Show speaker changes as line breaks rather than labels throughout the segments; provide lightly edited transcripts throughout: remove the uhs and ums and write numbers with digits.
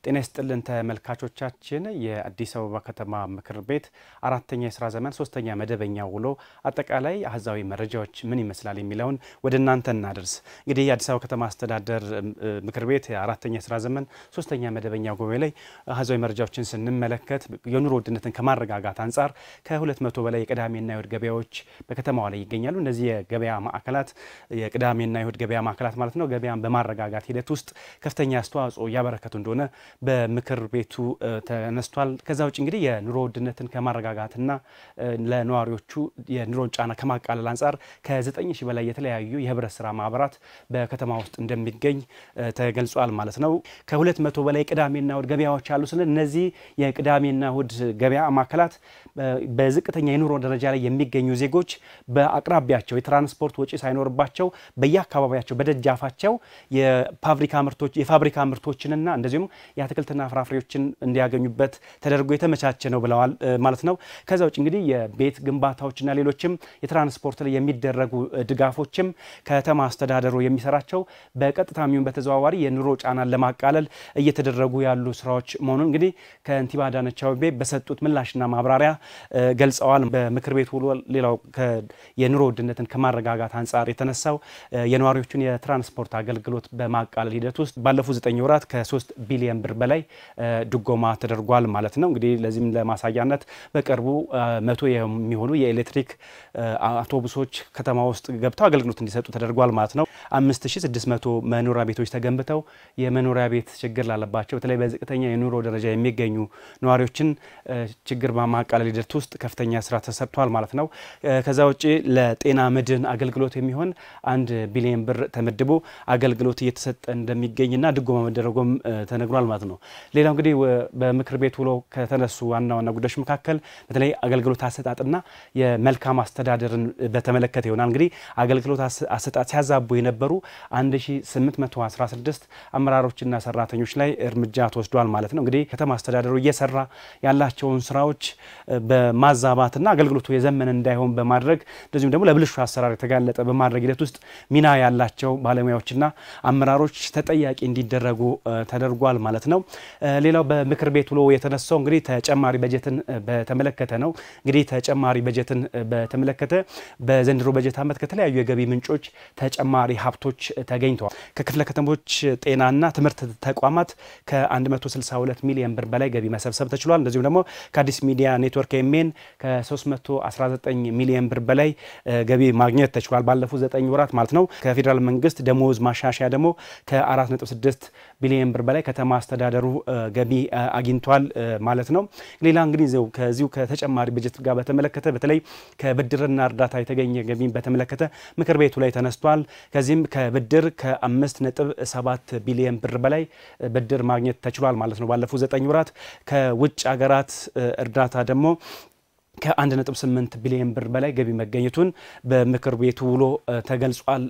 ጤና ይስጥልን ተመልካቾቻችን የአዲስ አበባ ከተማ ምክር ቤት አራተኛ የሥራ ዘመን ሶስተኛ መደበኛ ውሎ አጠቃላይ አህዛዊ መረጃዎች ምን ይመስላል የሚለውን ወደ እናንተ እናደርስ። እንግዲህ የአዲስ አበባ ከተማ አስተዳደር ምክር ቤት አራተኛ የሥራ ዘመን ሶስተኛ መደበኛ ጉባኤ ላይ አህዛዊ መረጃዎችን ስንመለከት የኑሮ ውድነትን ከማረጋጋት አንፃር ከ200 በላይ የቅዳሜና የእሁድ ገበያዎች በከተማዋ ላይ ይገኛሉ። እነዚህ የገበያ ማዕከላት የቅዳሜና የእሁድ ገበያ ማዕከላት ማለት ነው ገበያን በማረጋጋት ሂደት ውስጥ ከፍተኛ አስተዋጽኦ ያበረከቱ እንደሆነ በምክር ቤቱ ተነስቷል። ከዛው ውጭ እንግዲህ የኑሮ ውድነትን ከማረጋጋትና ለነዋሪዎቹ የኑሮን ጫና ከማቃለል አንፃር ከ9000 በላይ የተለያዩ የህብረት ስራ ማህበራት በከተማ ውስጥ እንደሚገኝ ተገልጿል ማለት ነው። ከ200 በላይ ቅዳሜና እሁድ ገበያዎች አሉ ስንል እነዚህ የቅዳሜና እሁድ ገበያ ማዕከላት በዝቅተኛ የኑሮ ደረጃ ላይ የሚገኙ ዜጎች በአቅራቢያቸው የትራንስፖርት ወጪ ሳይኖርባቸው በየአካባቢያቸው በደጃፋቸው የፋብሪካ ምርቶችንና እንደዚሁም የአትክልትና ፍራፍሬዎችን እንዲያገኙበት ተደርጎ የተመቻቸ ነው ብለዋል ማለት ነው። ከዛው ውጭ እንግዲህ የቤት ግንባታዎችና ሌሎችም የትራንስፖርት ላይ የሚደረጉ ድጋፎችም ከተማ አስተዳደሩ የሚሰራቸው በቀጥታም ይሁን በተዘዋዋሪ የኑሮ ጫናን ለማቃለል እየተደረጉ ያሉ ስራዎች መሆኑን እንግዲህ ከንቲባ አዳነች አቤቤ በሰጡት ምላሽና ማብራሪያ ገልጸዋል። በምክር ቤቱ ሌላው የኑሮ ውድነትን ከማረጋጋት አንፃር የተነሳው የነዋሪዎችን የትራንስፖርት አገልግሎት በማቃለል ሂደት ውስጥ ባለፉት 9 ወራት ከ3 ቢሊዮን ብር በላይ ድጎማ ተደርጓል ማለት ነው። እንግዲህ ለዚህም ለማሳያነት በቅርቡ 100 የሚሆኑ የኤሌክትሪክ አውቶቡሶች ከተማ ውስጥ ገብተው አገልግሎት እንዲሰጡ ተደርጓል ማለት ነው። 5600 መኖሪያ ቤቶች ተገንብተው የመኖሪያ ቤት ችግር ላለባቸው በተለይ በዝቅተኛ የኑሮ ደረጃ የሚገኙ ነዋሪዎችን ችግር በማቃለል ሂደት ውስጥ ከፍተኛ ስራ ተሰርቷል ማለት ነው። ከዛ ውጪ ለጤና መድን አገልግሎት የሚሆን 1 ቢሊዮን ብር ተመድቦ አገልግሎት እየተሰጠ እንደሚገኝና ድጎማ መደረጉም ተነግሯል ማለት ነው። ሌላው እንግዲህ በምክር ቤት ውሎ ከተነሱ ዋና ጉዳዮች መካከል በተለይ አገልግሎት አሰጣጥና የመልካም አስተዳደርን በተመለከተ ይሆናል። እንግዲህ አገልግሎት አሰጣጥ ሲያዛቡ የነበሩ 1816 አመራሮችና ሰራተኞች ላይ እርምጃ ተወስዷል ማለት ነው። እንግዲህ ከተማ አስተዳደሩ እየሰራ ያላቸውን ስራዎች በማዛባትና አገልግሎቱ የዘመነ እንዳይሆን በማድረግ እንደዚሁም ደግሞ ለብልሹ አሰራር የተጋለጠ በማድረግ ሂደት ውስጥ ሚና ያላቸው ባለሙያዎችና አመራሮች ተጠያቂ እንዲደረጉ ተደርጓል ማለት ነው። ሌላው በምክር ቤት ውሎ የተነሳው እንግዲህ ተጨማሪ በጀትን በተመለከተ ነው። እንግዲህ ተጨማሪ በጀትን በተመለከተ በዘንድሮ በጀት ዓመት ከተለያዩ የገቢ ምንጮች ተጨማሪ ሀብቶች ተገኝተዋል። ከክፍለ ከተሞች ጤናና ትምህርት ተቋማት ከ162 ሚሊዮን ብር በላይ ገቢ መሰብሰብ ተችሏል። እንደዚሁም ደግሞ ከአዲስ ሚዲያ ኔትወርክ ኤምኤን ከ319 ሚሊዮን ብር በላይ ገቢ ማግኘት ተችሏል ባለፉት 9 ወራት ማለት ነው። ከፌደራል መንግስት ደሞዝ ማሻሻያ ደግሞ ከ4.6 ቢሊዮን ብር በላይ ከተማ አስተዳደሩ ገቢ አግኝቷል ማለት ነው። ሌላ እንግዲህ ከዚሁ ከተጨማሪ በጀት ጋር በተመለከተ በተለይ ከብድርና እርዳታ የተገኘ ገቢ በተመለከተ ምክር ቤቱ ላይ ተነስቷል። ከዚህም ከብድር ከ5.7 ቢሊዮን ብር በላይ ብድር ማግኘት ተችሏል ማለት ነው ባለፉት 9 ወራት። ከውጭ ሀገራት እርዳታ ደግሞ ከ1.8 ቢሊዮን ብር በላይ ገቢ መገኘቱን በምክር ቤቱ ውሎ ተገልጿል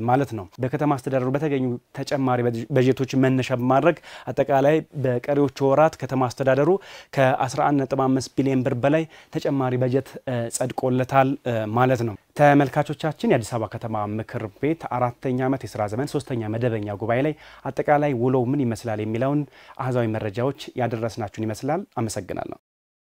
ማለት ነው። በከተማ አስተዳደሩ በተገኙ ተጨማሪ በጀቶች መነሻ በማድረግ አጠቃላይ በቀሪዎቹ ወራት ከተማ አስተዳደሩ ከ11.5 ቢሊዮን ብር በላይ ተጨማሪ በጀት ጸድቆለታል ማለት ነው። ተመልካቾቻችን የአዲስ አበባ ከተማ ምክር ቤት አራተኛ ዓመት የሥራ ዘመን ሶስተኛ መደበኛ ጉባኤ ላይ አጠቃላይ ውሎው ምን ይመስላል የሚለውን አህዛዊ መረጃዎች ያደረስናችሁን ይመስላል። አመሰግናለሁ።